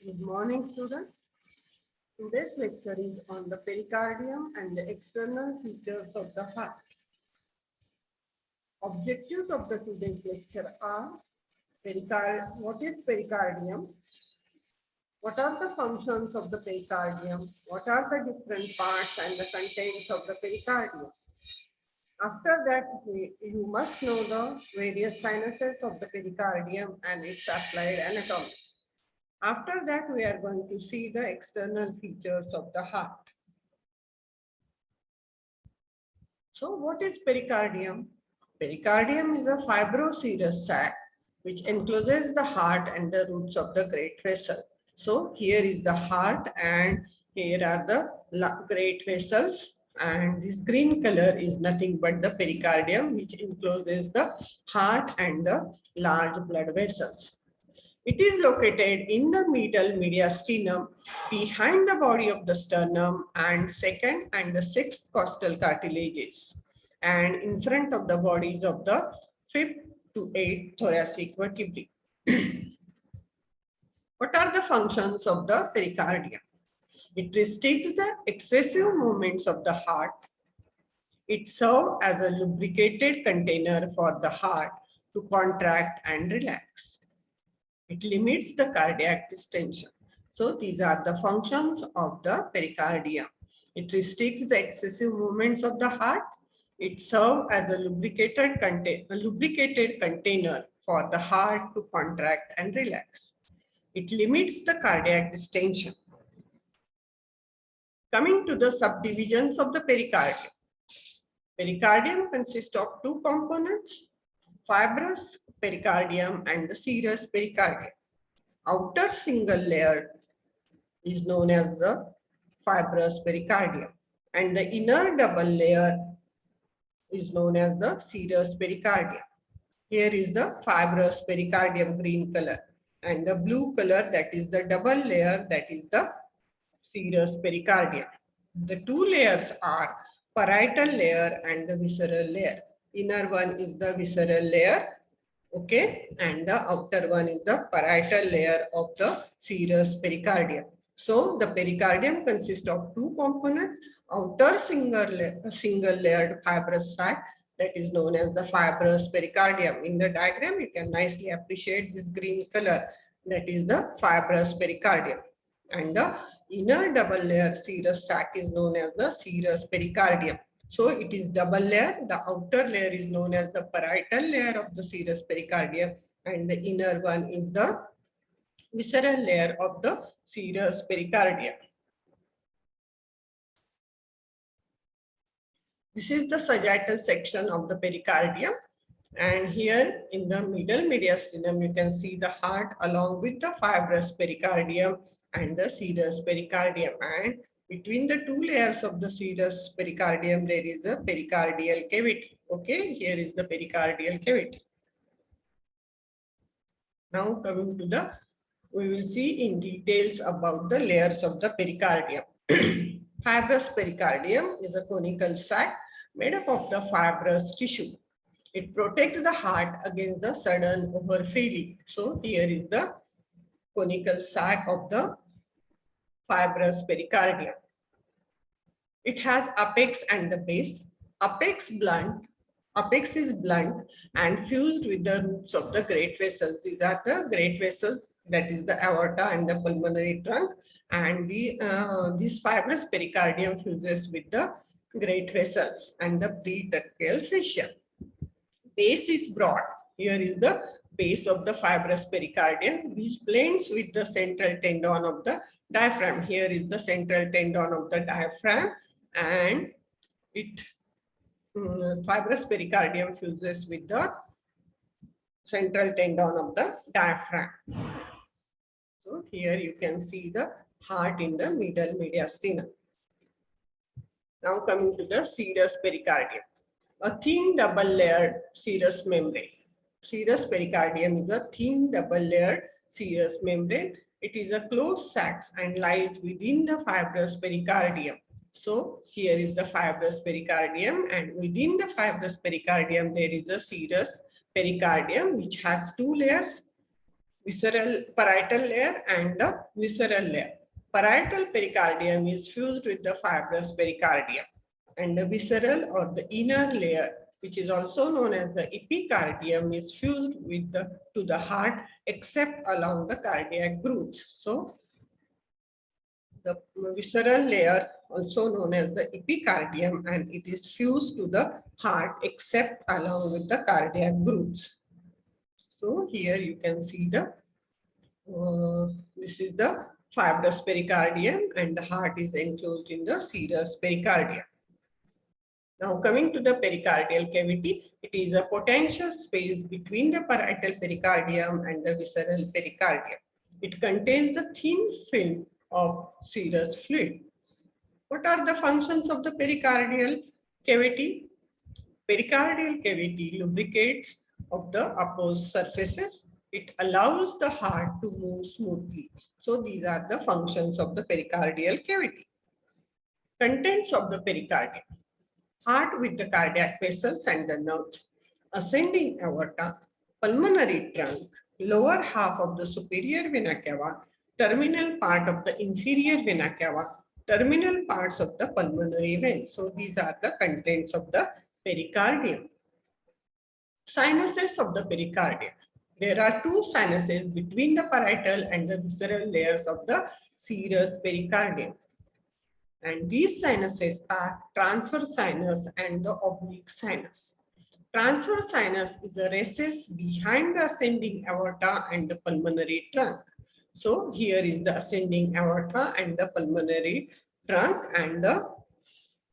Good morning, students. Today's lecture is on the pericardium and the external features of the heart. Objectives of the today's lecture are what is pericardium? What are the functions of the pericardium? What are the different parts and the contents of the pericardium? After that, you must know the various sinuses of the pericardium and its applied anatomy. After that, we are going to see the external features of the heart. So what is pericardium? Pericardium is a fibroserous sac which encloses the heart and the roots of the great vessel. So here is the heart and here are the great vessels, and this green color is nothing but the pericardium which encloses the heart and the large blood vessels. It is located in the middle mediastinum behind the body of the sternum and second and the sixth costal cartilages, and in front of the bodies of the fifth to eighth thoracic vertebrae. What are the functions of the pericardium? It restricts the excessive movements of the heart. It serves as a lubricated container for the heart to contract and relax. It limits the cardiac distension. So these are the functions of the pericardium. It restricts the excessive movements of the heart. It serves as a lubricated container for the heart to contract and relax. It limits the cardiac distension. Coming to the subdivisions of the pericardium. Pericardium consists of two components: fibrous pericardium and the serous pericardium. Outer single layer is known as the fibrous pericardium, and the inner double layer is known as the serous pericardium. Here is the fibrous pericardium, green color, and the blue color, that is the double layer, that is the serous pericardium. The two layers are parietal layer and the visceral layer. Inner one is the visceral layer, okay, and the outer one is the parietal layer of the serous pericardium. So the pericardium consists of two components: outer single layered fibrous sac, that is known as the fibrous pericardium. In the diagram, you can nicely appreciate this green color, that is the fibrous pericardium, and the inner double layer serous sac is known as the serous pericardium. So it is double layer. The outer layer is known as the parietal layer of the serous pericardium, and the inner one is the visceral layer of the serous pericardium. This is the sagittal section of the pericardium, and here in the middle mediastinum you can see the heart along with the fibrous pericardium and the serous pericardium, and between the two layers of the serous pericardium there is a pericardial cavity. Okay, here is the pericardial cavity. Now coming to the, we will see in details about the layers of the pericardium. Fibrous pericardium is a conical sac made up of the fibrous tissue. It protects the heart against the sudden overfeeding. So here is the conical sac of the fibrous pericardium. It has apex and the base. Apex is blunt and fused with the roots of the great vessels. These are the great vessels, that is the aorta and the pulmonary trunk, and this fibrous pericardium fuses with the great vessels and the pretracheal fascia. Base is broad. Here is the base of the fibrous pericardium, which blends with the central tendon of the diaphragm. Here is the central tendon of the diaphragm, and it fibrous pericardium fuses with the central tendon of the diaphragm. So here you can see the heart in the middle mediastinum. Now coming to the serous pericardium. A thin double-layered serous membrane. Serous pericardium is a thin double-layered serous membrane. It is a closed sac and lies within the fibrous pericardium. So here is the fibrous pericardium, and within the fibrous pericardium there is a serous pericardium which has two layers. visceral parietal layer and the visceral layer. Parietal pericardium is fused with the fibrous pericardium, and the visceral or the inner layer, which is also known as the epicardium, is fused with to the heart except along the cardiac grooves. So the visceral layer, also known as the epicardium, and it is fused to the heart except along with the cardiac grooves. So here you can see this is the fibrous pericardium, and the heart is enclosed in the serous pericardium. Now coming to the pericardial cavity, it is a potential space between the parietal pericardium and the visceral pericardium. It contains the thin film of serous fluid. What are the functions of the pericardial cavity? Pericardial cavity lubricates of the opposed surfaces. It allows the heart to move smoothly. So these are the functions of the pericardial cavity. Contents of the pericardium. Heart with the cardiac vessels and the nerves. Ascending aorta, pulmonary trunk, lower half of the superior vena cava, terminal part of the inferior vena cava, terminal parts of the pulmonary vein. So these are the contents of the pericardium. Sinuses of the pericardium. There are two sinuses between the parietal and the visceral layers of the serous pericardium. And these sinuses are transverse sinus and the oblique sinus. Transverse sinus is a recess behind the ascending aorta and the pulmonary trunk. So here is the ascending aorta and the pulmonary trunk, and the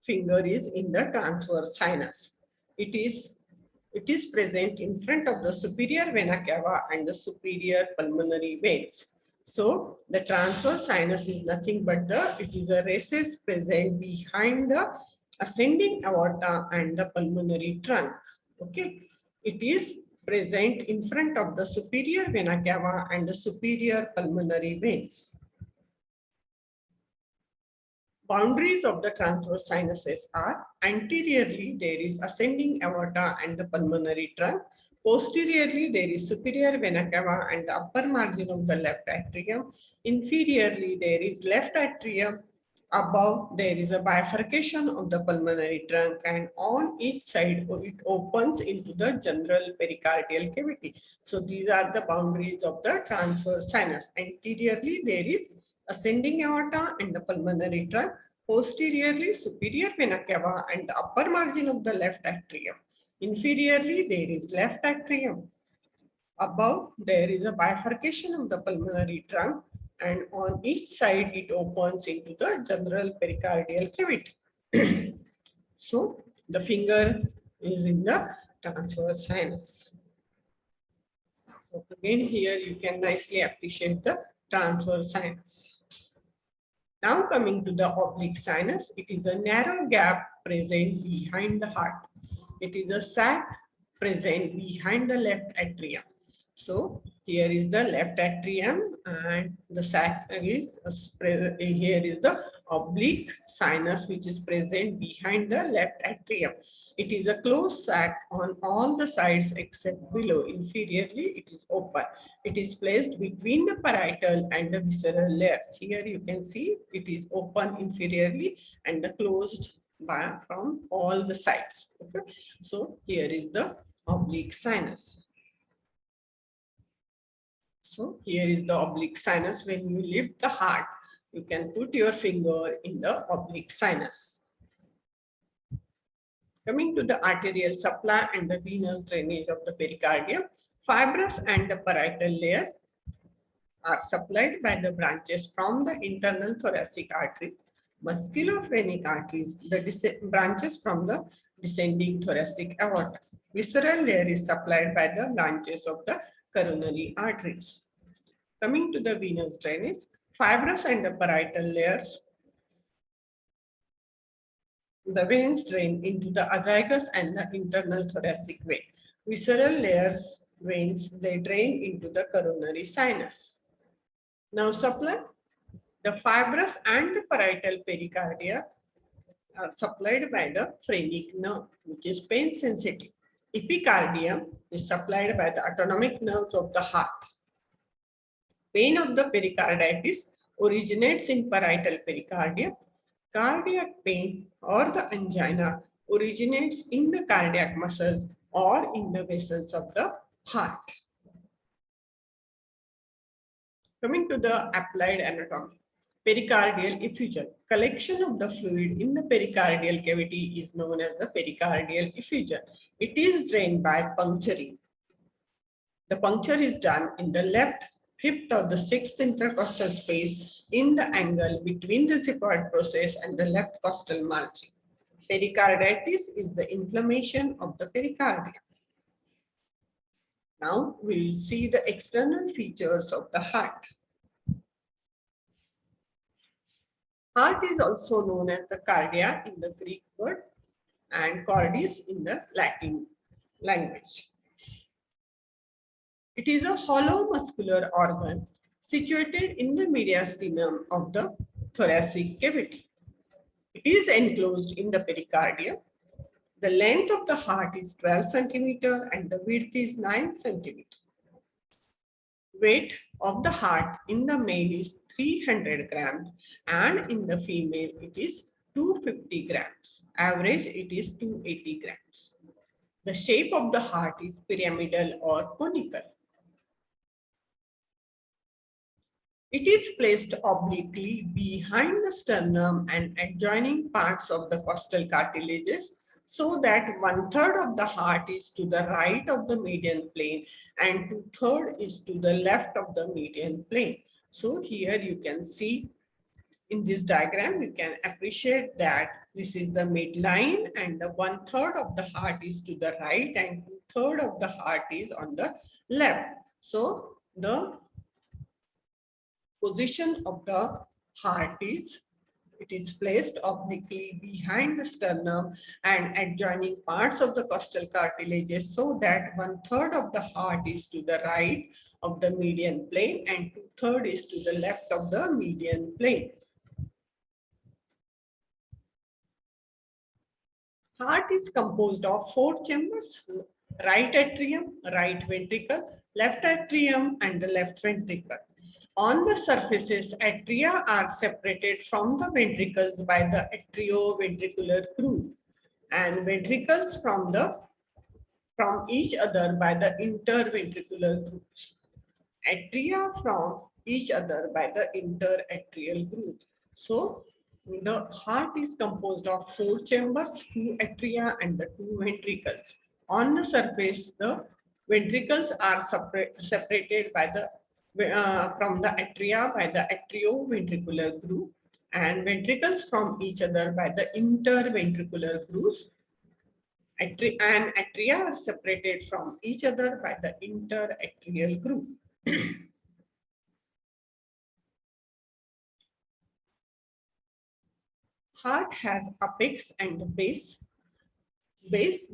finger is in the transverse sinus. It is present in front of the superior vena cava and the superior pulmonary veins. So the transverse sinus is nothing but it is a recess present behind the ascending aorta and the pulmonary trunk. Okay, it is present in front of the superior vena cava and the superior pulmonary veins. Boundaries of the transverse sinuses are: anteriorly there is ascending aorta and the pulmonary trunk. Posteriorly there is superior vena cava and the upper margin of the left atrium. Inferiorly there is left atrium. Above there is a bifurcation of the pulmonary trunk, and on each side it opens into the general pericardial cavity. So these are the boundaries of the transverse sinus. Anteriorly there is ascending aorta and the pulmonary trunk. Posteriorly superior vena cava and the upper margin of the left atrium. Inferiorly there is left atrium. Above there is a bifurcation of the pulmonary trunk, and on each side it opens into the general pericardial cavity. So the finger is in the transverse sinus. So again here you can nicely appreciate the transverse sinus. Now coming to the oblique sinus, it is a narrow gap present behind the heart. It is a sac present behind the left atrium. So here is the left atrium, and the sac is here is the oblique sinus, which is present behind the left atrium. It is a closed sac on all the sides except below. Inferiorly it is open. It is placed between the parietal and the visceral layers. Here you can see it is open inferiorly and the closed from all the sides. Okay, so here is the oblique sinus. So here is the oblique sinus. When you lift the heart, you can put your finger in the oblique sinus. Coming to the arterial supply and the venous drainage of the pericardium, fibrous and the parietal layer are supplied by the branches from the internal thoracic artery, musculophrenic arteries, the branches from the descending thoracic aorta. Visceral layer is supplied by the branches of the coronary arteries. Coming to the venous drainage, fibrous and the parietal layers, the veins drain into the azygous and the internal thoracic vein. Visceral layers veins, they drain into the coronary sinus. Now supply, the fibrous and the parietal pericardia are supplied by the phrenic nerve, which is pain sensitive. Epicardium is supplied by the autonomic nerves of the heart. Pain of the pericarditis originates in parietal pericardium. Cardiac pain or the angina originates in the cardiac muscle or in the vessels of the heart. Coming to the applied anatomy. Pericardial effusion. Collection of the fluid in the pericardial cavity is known as the pericardial effusion. It is drained by puncturing. The puncture is done in the left fifth of the sixth intercostal space in the angle between the xiphoid process and the left costal margin. Pericarditis is the inflammation of the pericardium. Now we will see the external features of the heart. Heart is also known as the cardia in the Greek word and cordis in the Latin language. It is a hollow muscular organ situated in the mediastinum of the thoracic cavity. It is enclosed in the pericardium. The length of the heart is 12 centimeter and the width is 9 centimeter. Weight of the heart in the male is 300 grams and in the female it is 250 grams. Average it is 280 grams. The shape of the heart is pyramidal or conical. It is placed obliquely behind the sternum and adjoining parts of the costal cartilages so that 1/3 of the heart is to the right of the median plane and 2/3 is to the left of the median plane. So here you can see in this diagram, you can appreciate that this is the midline and the 1/3 of the heart is to the right and 2/3 of the heart is on the left. So the position of the heart is, it is placed obliquely behind the sternum and adjoining parts of the costal cartilages so that 1/3 of the heart is to the right of the median plane and 2/3 is to the left of the median plane. Heart is composed of 4 chambers: right atrium, right ventricle, left atrium, and the left ventricle. On the surfaces, atria are separated from the ventricles by the atrioventricular groove, and ventricles from each other by the interventricular grooves. Atria from each other by the interatrial groove. So the heart is composed of 4 chambers, 2 atria and the 2 ventricles. On the surface, the ventricles are separated by the from the atria by the atrioventricular groove and ventricles from each other by the interventricular grooves. And atria are separated from each other by the interatrial groove. Heart has apex and the base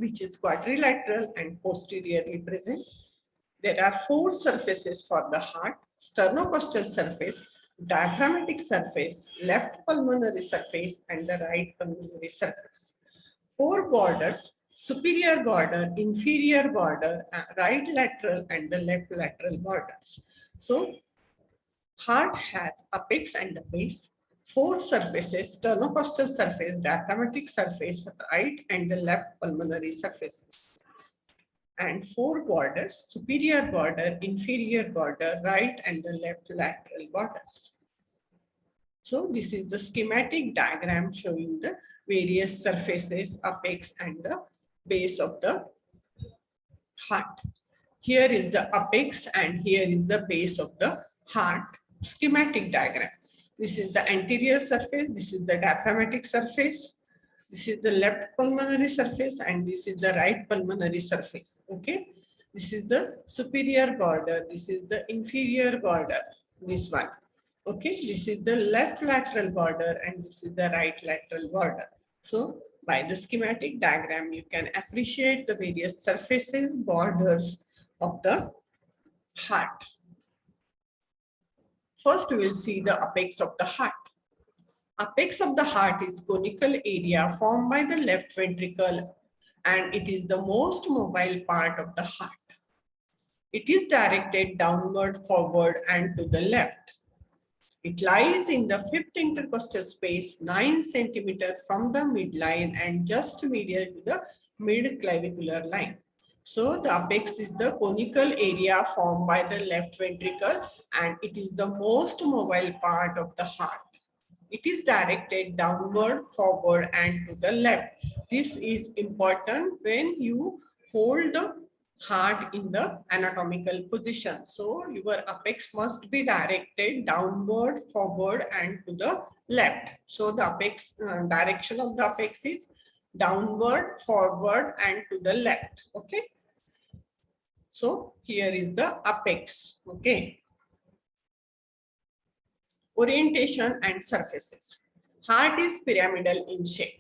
which is quadrilateral and posteriorly present. There are 4 surfaces for the heart: sternocostal surface, diaphragmatic surface, left pulmonary surface, and the right pulmonary surface. 4 borders: superior border, inferior border, right lateral, and the left lateral borders. So, heart has apex and the base, 4 surfaces: sternocostal surface, diaphragmatic surface, right and the left pulmonary surfaces, and 4 borders: superior border, inferior border, right and the left lateral borders. So this is the schematic diagram showing the various surfaces, apex and the base of the heart. Here is the apex and here is the base of the heart schematic diagram. This is the anterior surface, this is the diaphragmatic surface, this is the left pulmonary surface, and this is the right pulmonary surface. Okay, this is the superior border, this is the inferior border, this one. Okay, this is the left lateral border and this is the right lateral border. So by the schematic diagram, you can appreciate the various surfaces, borders of the heart. First, we will see the apex of the heart. Apex of the heart is conical area formed by the left ventricle and it is the most mobile part of the heart. It is directed downward, forward, and to the left. It lies in the fifth intercostal space, 9 centimeters from the midline and just medial to the mid-clavicular line. So the apex is the conical area formed by the left ventricle and it is the most mobile part of the heart. It is directed downward, forward, and to the left. This is important when you hold the heart in the anatomical position. So your apex must be directed downward, forward, and to the left. So the apex direction of the apex is downward, forward, and to the left. Okay. So here is the apex. Okay. Orientation and surfaces. Heart is pyramidal in shape.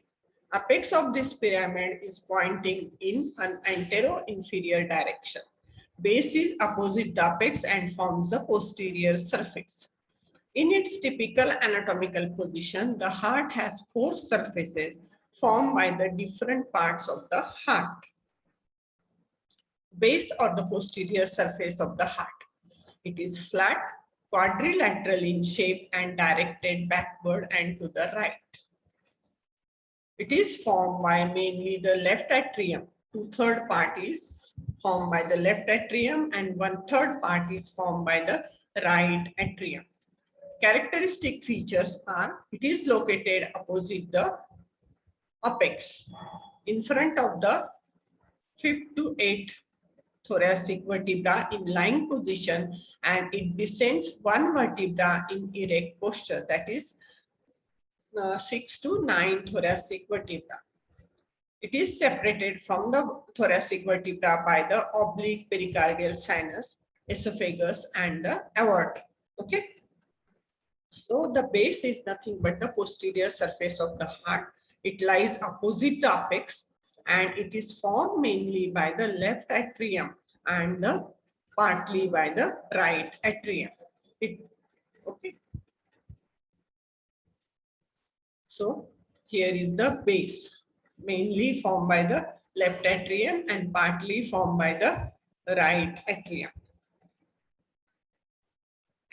Apex of this pyramid is pointing in an antero-inferior direction. Base is opposite the apex and forms the posterior surface. In its typical anatomical position, the heart has 4 surfaces formed by the different parts of the heart. Base or the posterior surface of the heart. It is flat, quadrilateral in shape and directed backward and to the right. It is formed by mainly the left atrium. 2/3 part is formed by the left atrium and 1/3 part is formed by the right atrium. Characteristic features are, it is located opposite the apex, in front of the 5th to 8th thoracic vertebra in lying position, and it descends 1 vertebra in erect posture, that is 6 to 9 thoracic vertebra. It is separated from the thoracic vertebra by the oblique pericardial sinus, esophagus, and the aorta. Okay. So the base is nothing but the posterior surface of the heart. It lies opposite the apex and it is formed mainly by the left atrium and partly by the right atrium. Okay. So here is the base, mainly formed by the left atrium and partly formed by the right atrium.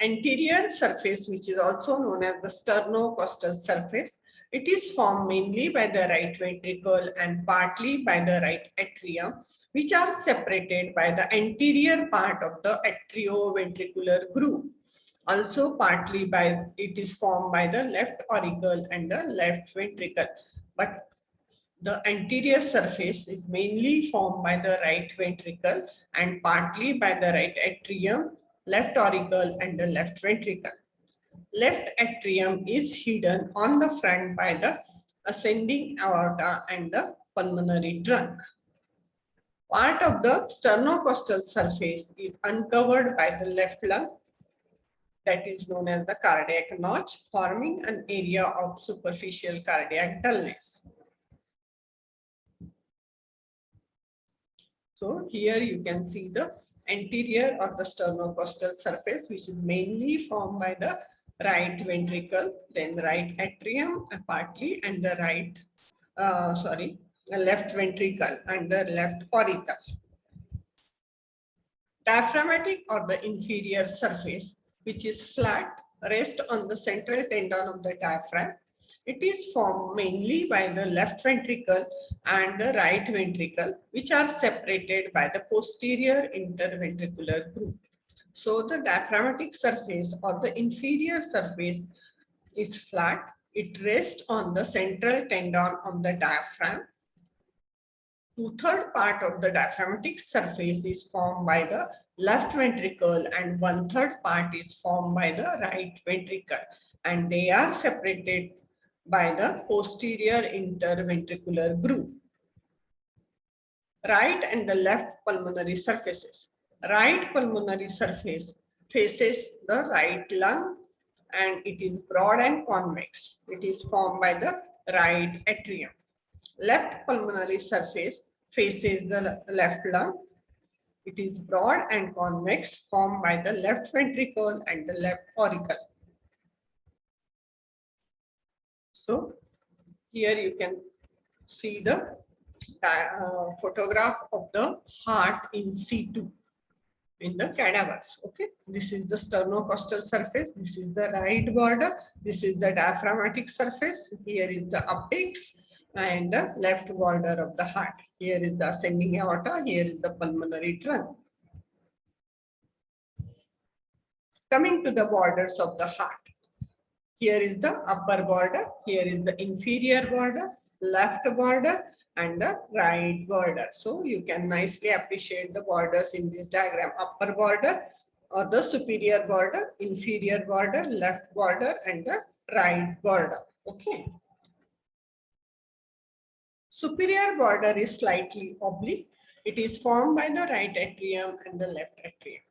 Anterior surface, which is also known as the sternocostal surface, it is formed mainly by the right ventricle and partly by the right atrium, which are separated by the anterior part of the atrioventricular groove. Also partly by, it is formed by the left auricle and the left ventricle. But the anterior surface is mainly formed by the right ventricle and partly by the right atrium, left auricle, and the left ventricle. Left atrium is hidden on the front by the ascending aorta and the pulmonary trunk. Part of the sternocostal surface is uncovered by the left lung, that is known as the cardiac notch, forming an area of superficial cardiac dullness. So here you can see the anterior or the sternocostal surface, which is mainly formed by the right ventricle, then right atrium partly, and the left ventricle and the left auricle. Diaphragmatic or the inferior surface, which is flat, rests on the central tendon of the diaphragm. It is formed mainly by the left ventricle and the right ventricle, which are separated by the posterior interventricular groove. So the diaphragmatic surface or the inferior surface is flat. It rests on the central tendon of the diaphragm. 2/3 part of the diaphragmatic surface is formed by the left ventricle and 1/3 part is formed by the right ventricle, and they are separated by the posterior interventricular groove. Right and the left pulmonary surfaces. Right pulmonary surface faces the right lung and it is broad and convex. It is formed by the right atrium. Left pulmonary surface faces the left lung. It is broad and convex, formed by the left ventricle and the left auricle. So here you can see the photograph of the heart in situ. in the cadavers. Okay, this is the sternocostal surface, this is the right border, this is the diaphragmatic surface, here is the apex and the left border of the heart. Here is the ascending aorta, here is the pulmonary trunk. Coming to the borders of the heart, here is the upper border, here is the inferior border, left border and the right border. So you can nicely appreciate the borders in this diagram. Upper border or the superior border, inferior border, left border and the right border. Okay. Superior border is slightly oblique. It is formed by the right atrium and the left atrium.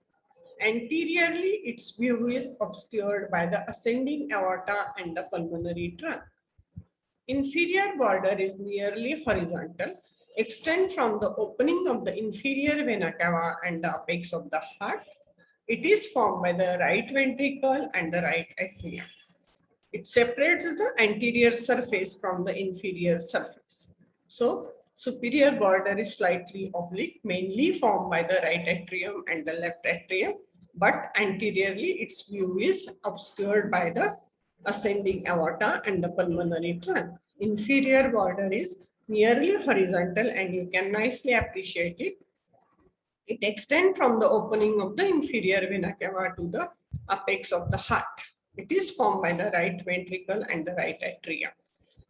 Anteriorly, its view is obscured by the ascending aorta and the pulmonary trunk. Inferior border is nearly horizontal, extend from the opening of the inferior vena cava and the apex of the heart. It is formed by the right ventricle and the right atrium. It separates the anterior surface from the inferior surface. So, superior border is slightly oblique, mainly formed by the right atrium and the left atrium, but anteriorly its view is obscured by the ascending aorta and the pulmonary trunk. Inferior border is nearly horizontal and you can nicely appreciate it. It extends from the opening of the inferior vena cava to the apex of the heart. It is formed by the right ventricle and the right atrium,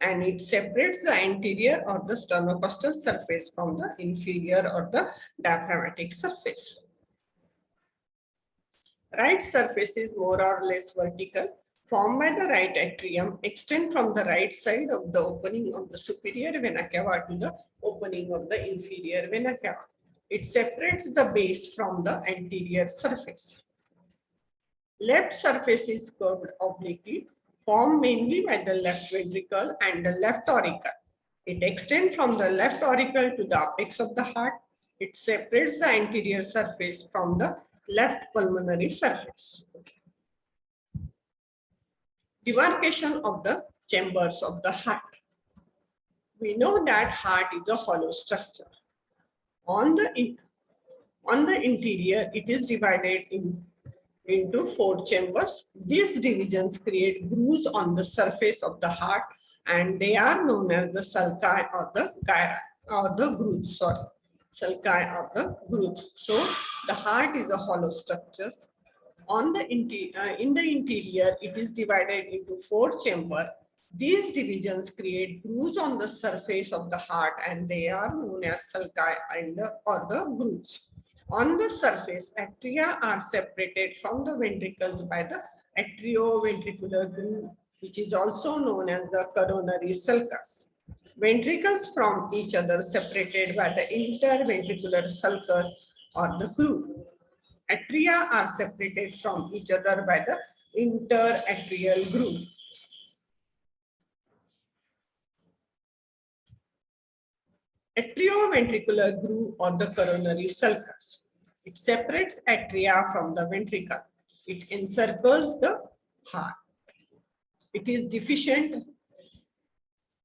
and it separates the anterior or the sternocostal surface from the inferior or the diaphragmatic surface. Right surface is more or less vertical, formed by the right atrium, extend from the right side of the opening of the superior vena cava to the opening of the inferior vena cava. It separates the base from the anterior surface. Left surface is curved obliquely, formed mainly by the left ventricle and the left auricle. It extends from the left auricle to the apex of the heart. It separates the anterior surface from the left pulmonary surface. Demarcation of the chambers of the heart. We know that heart is a hollow structure. On the interior, it is divided into 4 chambers. These divisions create grooves on the surface of the heart, and they are known as the sulci or the gyri or the grooves. Sorry, sulci or the grooves. So the heart is a hollow structure. In the interior, it is divided into 4 chambers. These divisions create grooves on the surface of the heart, and they are known as sulci or the grooves. On the surface, atria are separated from the ventricles by the atrioventricular groove, which is also known as the coronary sulcus. Ventricles from each other separated by the interventricular sulcus or the groove. Atria are separated from each other by the interatrial groove. Atrioventricular groove or the coronary sulcus. It separates atria from the ventricle. It encircles the heart. It is deficient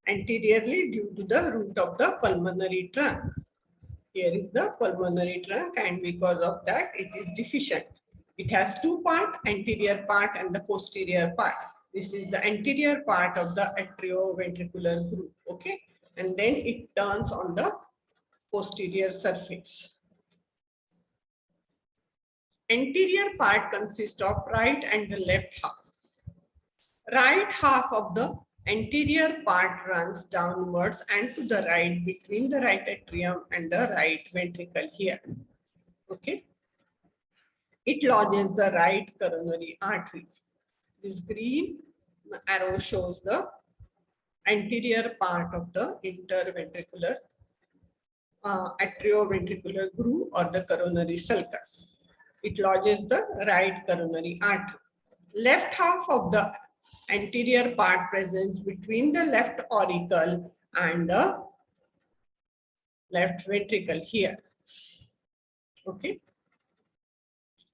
anteriorly due to the root of the pulmonary trunk. Here is the pulmonary trunk, and because of that, it is deficient. It has 2 parts, anterior part and the posterior part. This is the anterior part of the atrioventricular groove, okay? And then it turns on the posterior surface. Anterior part consists of right and the left half. Right half of the anterior part runs downwards and to the right between the right atrium and the right ventricle here. Okay. It lodges the right coronary artery. This green arrow shows the anterior part of the interventricular atrioventricular groove or the coronary sulcus. It lodges the right coronary artery. Left half of the anterior part presents between the left auricle and the left ventricle here. Okay.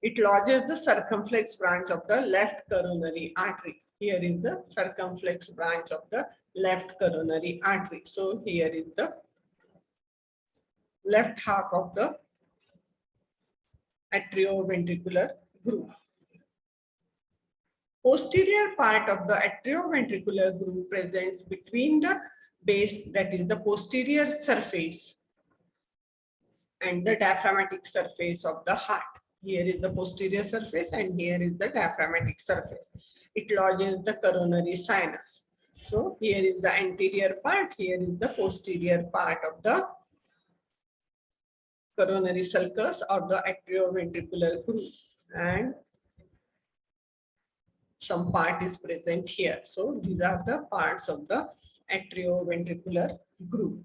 It lodges the circumflex branch of the left coronary artery. Here is the circumflex branch of the left coronary artery. So here is the left half of the atrioventricular groove. Posterior part of the atrioventricular groove presents between the base, that is the posterior surface, and the diaphragmatic surface of the heart. Here is the posterior surface and here is the diaphragmatic surface. It lodges the coronary sinus. So here is the anterior part, here is the posterior part of the coronary sulcus or the atrioventricular groove, and some part is present here. So these are the parts of the atrioventricular groove.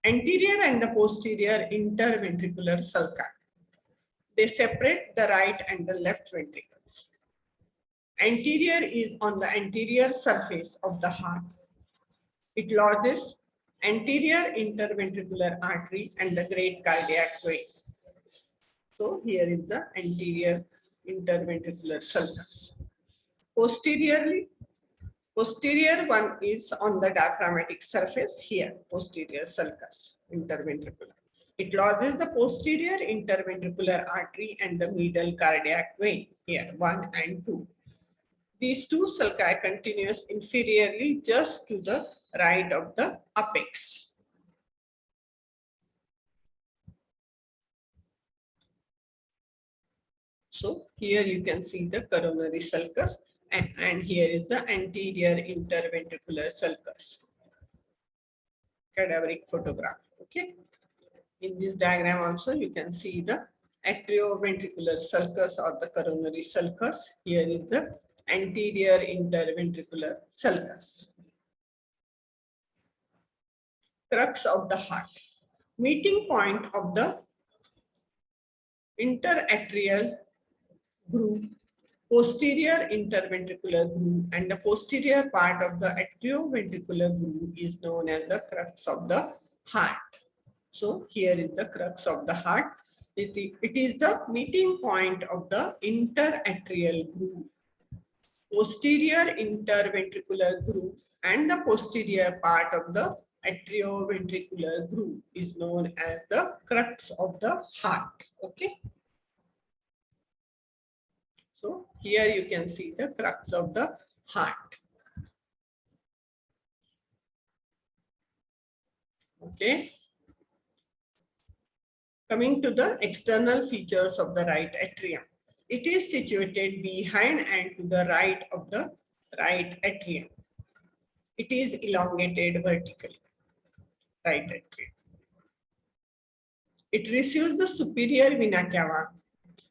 Anterior and the posterior interventricular sulci. They separate the right and the left ventricles. Anterior is on the anterior surface of the heart. It lodges anterior interventricular artery and the great cardiac vein. So here is the anterior interventricular sulcus. Posterior one is on the diaphragmatic surface here, posterior sulcus, interventricular. It lodges the posterior interventricular artery and the middle cardiac vein here, 1 and 2. These two sulci continues inferiorly just to the right of the apex. So here you can see the coronary sulcus, and here is the anterior interventricular sulcus. Cadaveric photograph. Okay. In this diagram also you can see the atrioventricular sulcus or the coronary sulcus. Here is the anterior interventricular sulcus. Crux of the heart. Meeting point of the interatrial groove, posterior interventricular groove, and the posterior part of the atrioventricular groove is known as the crux of the heart. So here is the crux of the heart. It is the meeting point of the interatrial groove, posterior interventricular groove, and the posterior part of the atrioventricular groove is known as the crux of the heart. Okay. So here you can see the crux of the heart. Okay. Coming to the external features of the right atrium. It is situated behind and to the right of the right atrium. It is elongated vertically. Right atrium. It receives the superior vena cava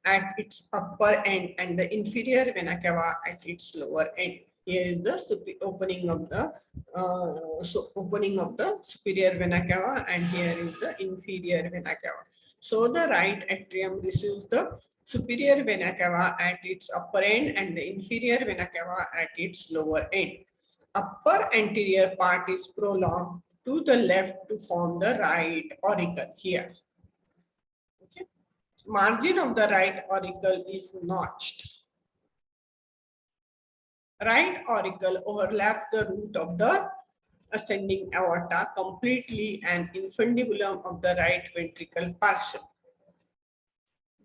at its upper end and the inferior vena cava at its lower end. Here is the opening of the superior vena cava, and here is the inferior vena cava. So the right atrium receives the superior vena cava at its upper end and the inferior vena cava at its lower end. Upper anterior part is prolonged to the left to form the right auricle here. Okay. Margin of the right auricle is notched. Right auricle overlaps the root of the ascending aorta completely and infundibulum of the right ventricle partial.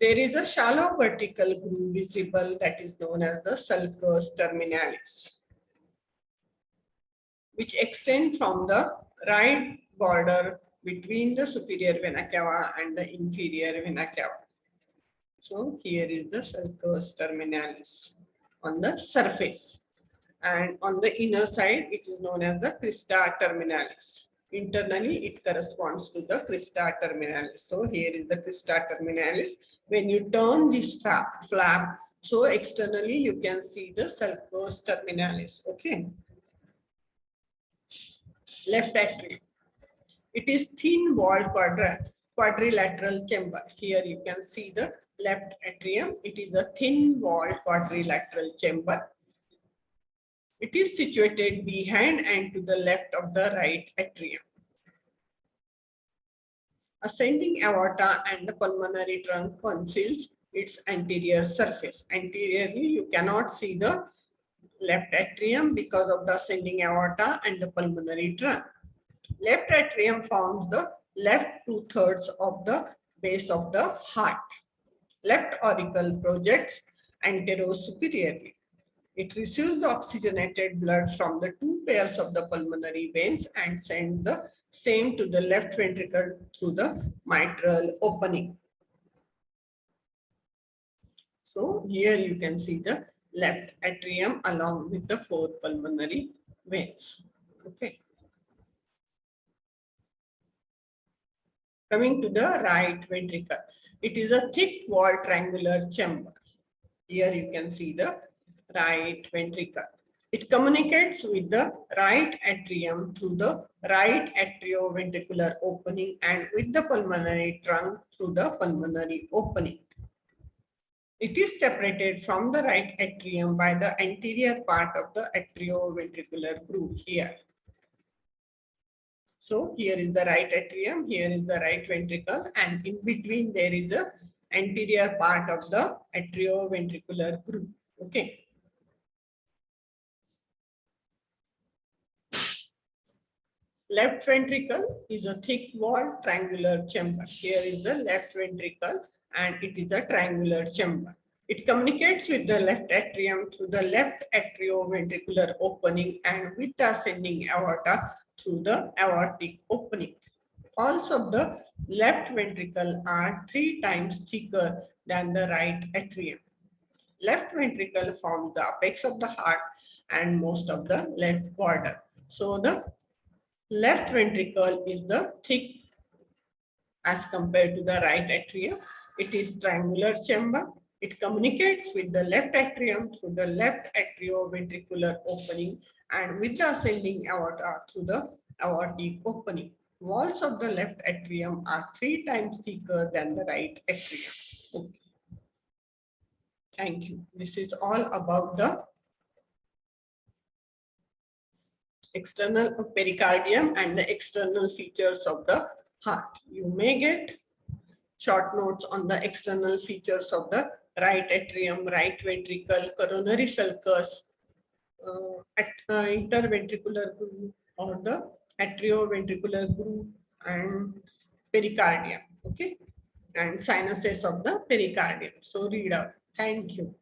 There is a shallow vertical groove visible that is known as the sulcus terminalis, which extends from the right border between the superior vena cava and the inferior vena cava. So here is the sulcus terminalis on the surface, and on the inner side it is known as the crista terminalis. Internally it corresponds to the crista terminalis. So here is the crista terminalis. When you turn this flap, so externally you can see the sulcus terminalis. Okay. Left atrium. It is thin walled quadrilateral chamber. Here you can see the left atrium. It is a thin walled quadrilateral chamber. It is situated behind and to the left of the right atrium. Ascending aorta and the pulmonary trunk conceals its anterior surface. Anteriorly, you cannot see the left atrium because of the ascending aorta and the pulmonary trunk. Left atrium forms the left 2/3 of the base of the heart. Left auricle projects anterosuperiorly. It receives the oxygenated blood from the two pairs of the pulmonary veins and sends the same to the left ventricle through the mitral opening. So here you can see the left atrium along with the four pulmonary veins. Okay. Coming to the right ventricle, it is a thick walled triangular chamber. Here you can see the right ventricle. It communicates with the right atrium through the right atrioventricular opening and with the pulmonary trunk through the pulmonary opening. It is separated from the right atrium by the anterior part of the atrioventricular groove here. So here is the right atrium, here is the right ventricle, and in between there is the anterior part of the atrioventricular groove. Okay. Left ventricle is a thick walled triangular chamber. Here is the left ventricle and it is a triangular chamber. It communicates with the left atrium through the left atrioventricular opening and with the ascending aorta through the aortic opening. Walls of the left ventricle are 3 times thicker than the right atrium. Left ventricle forms the apex of the heart and most of the left border. So the left ventricle is the thick as compared to the right atrium. It is triangular chamber. It communicates with the left atrium through the left atrioventricular opening and with the ascending aorta through the aortic opening. Walls of the left atrium are 3 times thicker than the right atrium. Okay. Thank you. This is all about the external pericardium and the external features of the heart. You may get short notes on the external features of the right atrium, right ventricle, coronary sulcus, interventricular groove, or the atrioventricular groove and pericardium. Okay, and sinuses of the pericardium. So read out. Thank you.